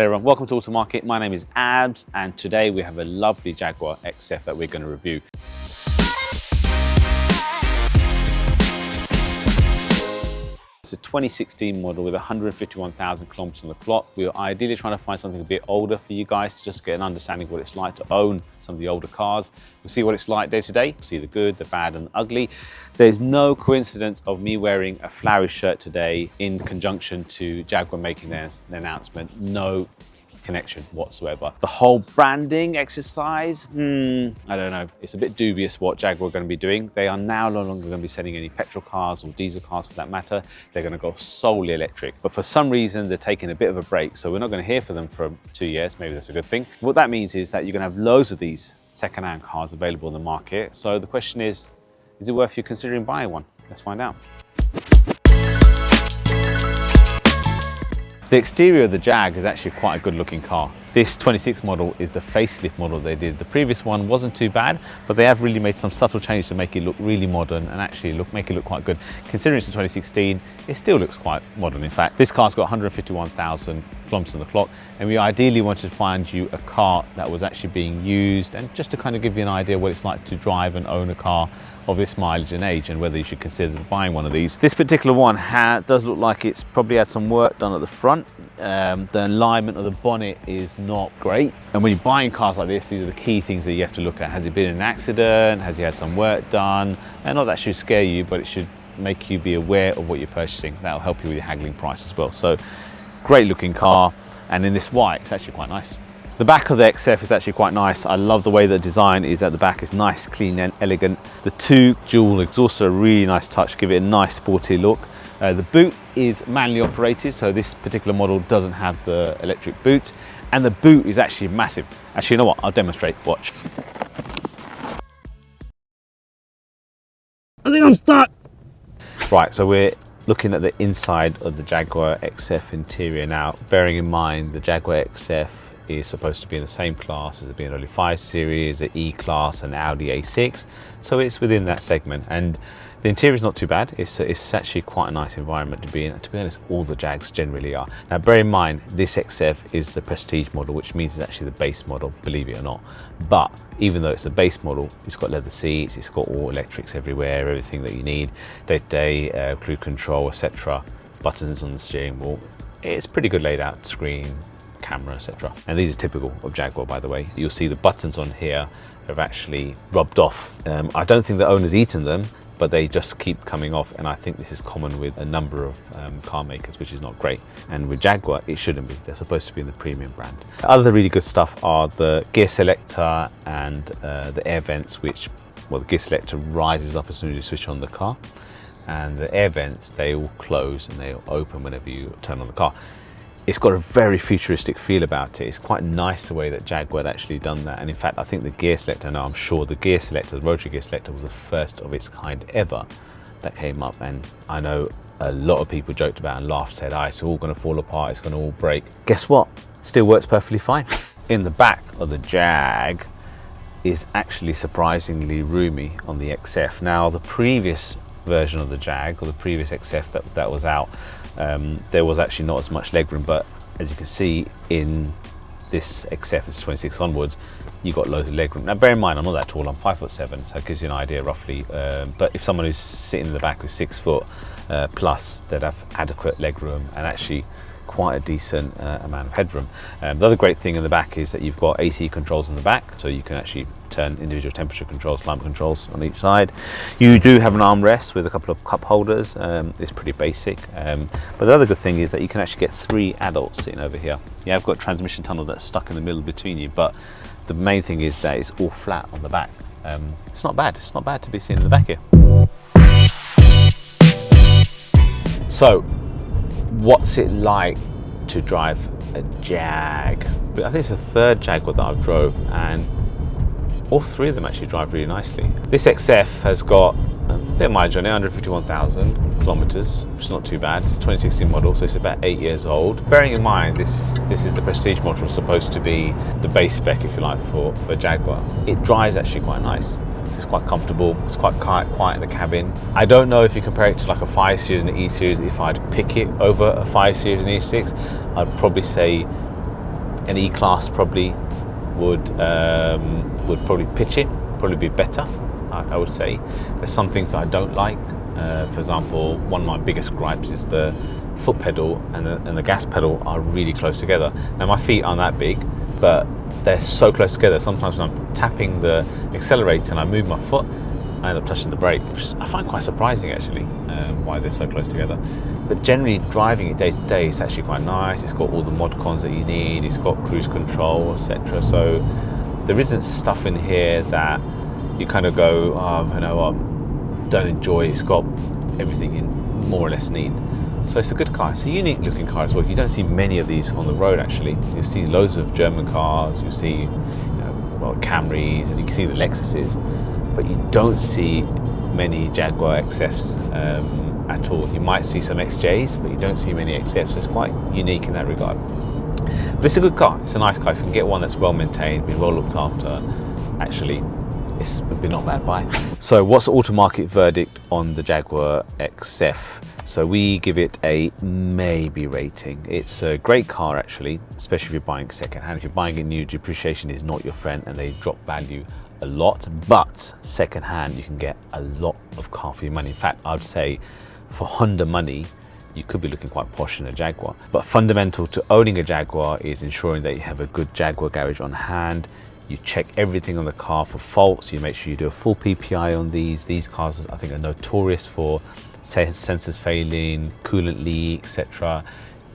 Hey everyone, welcome to Auto Market. My name is Abs and today we have a lovely Jaguar XF that we're going to review. It's a 2016 model with 151,000 kilometers on the clock. We are ideally trying to find something a bit older for you guys to just get an understanding of what it's like to own some of the older cars. We'll see what it's like day to day, see the good, the bad and the ugly. There's no coincidence of me wearing a flowery shirt today in conjunction to Jaguar making their announcement. No connection whatsoever. The whole branding exercise, I don't know. It's a bit dubious what Jaguar are going to be doing. They are now no longer going to be selling any petrol cars or diesel cars for that matter. They're going to go solely electric. But for some reason, they're taking a bit of a break. So we're not going to hear from them for 2 years. Maybe that's a good thing. What that means is that you're going to have loads of these second-hand cars available in the market. So the question is it worth you considering buying one? Let's find out. The exterior of the Jag is actually quite a good looking car. This 26 model is the facelift model they did. The previous one wasn't too bad, but they have really made some subtle changes to make it look really modern and actually make it look quite good. Considering it's a 2016, it still looks quite modern in fact. This car's got 151,000 kilometers on the clock, and we ideally wanted to find you a car that was actually being used, and just to kind of give you an idea what it's like to drive and own a car of this mileage and age, and whether you should consider buying one of these. This particular one does look like it's probably had some work done at the front. The alignment of the bonnet is not great, and when you're buying cars like this, these are the key things that you have to look at. Has it been in an accident? Has he had some work done? And not that should scare you, but it should make you be aware of what you're purchasing. That'll help you with your haggling price as well. So great looking car, and in this white it's actually quite nice. The back of the XF is actually quite nice. I love the way the design is at the back. It's nice, clean and elegant. The two dual exhausts are a really nice touch, give it a nice sporty look. The boot is manually operated, so this particular model doesn't have the electric boot, and the boot is actually massive. Actually, you know what? I'll demonstrate. Watch. I think I'm stuck. Right, so we're looking at the inside of the Jaguar XF interior now, bearing in mind the Jaguar XF is supposed to be in the same class as the BMW 5 Series, the E-Class and Audi A6, so it's within that segment, and the interior is not too bad. It's actually quite a nice environment to be in. To be honest, all the Jags generally are. Now bear in mind, this XF is the prestige model, which means it's actually the base model, believe it or not. But even though it's the base model, it's got leather seats, it's got all electrics everywhere, everything that you need, day-to-day, cruise control, etc. Buttons on the steering wheel. It's pretty good laid out, screen, camera, etc. And these are typical of Jaguar, by the way. You'll see the buttons on here have actually rubbed off. I don't think the owner's eaten them, but they just keep coming off, and I think this is common with a number of car makers, which is not great. And with Jaguar, it shouldn't be. They're supposed to be in the premium brand. Other really good stuff are the gear selector and the air vents, which, well, the gear selector rises up as soon as you switch on the car, and the air vents, they all close and they all open whenever you turn on the car. It's got a very futuristic feel about it. It's quite nice the way that Jaguar had actually done that. And in fact, I think the gear selector, now I'm sure the gear selector, the rotary gear selector, was the first of its kind ever that came up. And I know a lot of people joked about and laughed, said, it's all gonna fall apart, it's gonna all break. Guess what? Still works perfectly fine. In the back of the Jag is actually surprisingly roomy on the XF. Now, the previous version of the Jag, or the previous XF that was out, there was actually not as much legroom, but as you can see in this XF, this 26 onwards, you got loads of legroom. Now bear in mind, I'm not that tall, I'm 5'7", so it gives you an idea roughly, but if someone who's sitting in the back who's 6 foot plus, they'd have adequate legroom and actually quite a decent amount of headroom. The other great thing in the back is that you've got AC controls in the back, so you can actually turn individual temperature controls, climate controls on each side. You do have an armrest with a couple of cup holders. It's pretty basic, but the other good thing is that you can actually get 3 adults sitting over here. Yeah, I've got a transmission tunnel that's stuck in the middle between you, but the main thing is that it's all flat on the back. It's not bad. It's not bad to be sitting in the back here. So, what's it like to drive a Jag? But I think it's the third Jaguar that I've drove, and all 3 of them actually drive really nicely. This XF has got a bit of mileage on it, 151,000 kilometers, which is not too bad. It's a 2016 model, so it's about 8 years old. Bearing in mind, this is the Prestige model, supposed to be the base spec, if you like, for Jaguar. It drives actually quite nice. It's quite comfortable, it's quite quiet in the cabin. I don't know if you compare it to like a 5 Series and an E Series, if I'd pick it over a 5 Series and E6, I'd probably say an E-Class probably would probably pitch it, probably be better. I would say there's some things that I don't like. For example, one of my biggest gripes is the foot pedal and the gas pedal are really close together. Now my feet aren't that big, but they're so close together. Sometimes when I'm tapping the accelerator and I move my foot, I end up touching the brake, which I find quite surprising actually, why they're so close together. But generally driving it day to day, it's actually quite nice. It's got all the mod cons that you need. It's got cruise control, etc. So there isn't stuff in here that you kind of go, oh, you know what, don't enjoy. It's got everything you more or less need. So it's a good car. It's a unique looking car as well. You don't see many of these on the road actually. You see loads of German cars, you see well, Camrys, and you can see the Lexuses, but you don't see many Jaguar XFs at all. You might see some XJs, but you don't see many XFs. So it's quite unique in that regard. But it's a good car. It's a nice car. If you can get one that's well maintained, been well looked after, actually, it would be not a bad buy. So what's the auto market verdict on the Jaguar XF? So we give it a maybe rating. It's a great car actually, especially if you're buying second hand. If you're buying it new, depreciation is not your friend and they drop value a lot, but second hand you can get a lot of car for your money. In fact, I'd say for Honda money, you could be looking quite posh in a Jaguar. But fundamental to owning a Jaguar is ensuring that you have a good Jaguar garage on hand. You check everything on the car for faults. You make sure you do a full PPI on these. These cars, I think, are notorious for sensors failing, coolant leak, etc.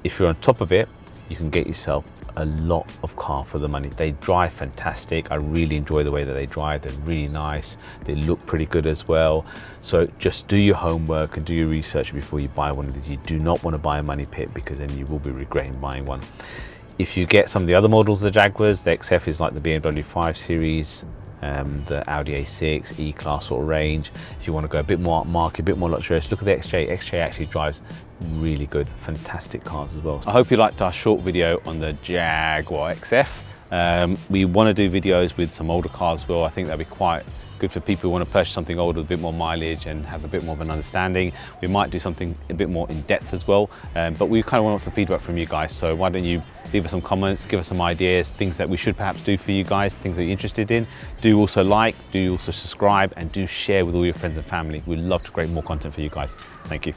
If you're on top of it, you can get yourself a lot of car for the money. They drive fantastic. I really enjoy the way that they drive. They're really nice. They look pretty good as well. So just do your homework and do your research before you buy one of these. You do not want to buy a money pit because then you will be regretting buying one. If you get some of the other models of the Jaguars, the XF is like the BMW 5 Series, the Audi A6, E-Class sort of range. If you want to go a bit more upmarket, a bit more luxurious, look at the XJ. XJ actually drives really good, fantastic cars as well. I hope you liked our short video on the Jaguar XF. We want to do videos with some older cars as well. I think that'd be quite good for people who want to purchase something older with a bit more mileage and have a bit more of an understanding. We might do something a bit more in depth as well, but we kind of want some feedback from you guys. So why don't you leave us some comments, give us some ideas, things that we should perhaps do for you guys, things that you're interested in. Do also like, do also subscribe, and do share with all your friends and family. We'd love to create more content for you guys. Thank you.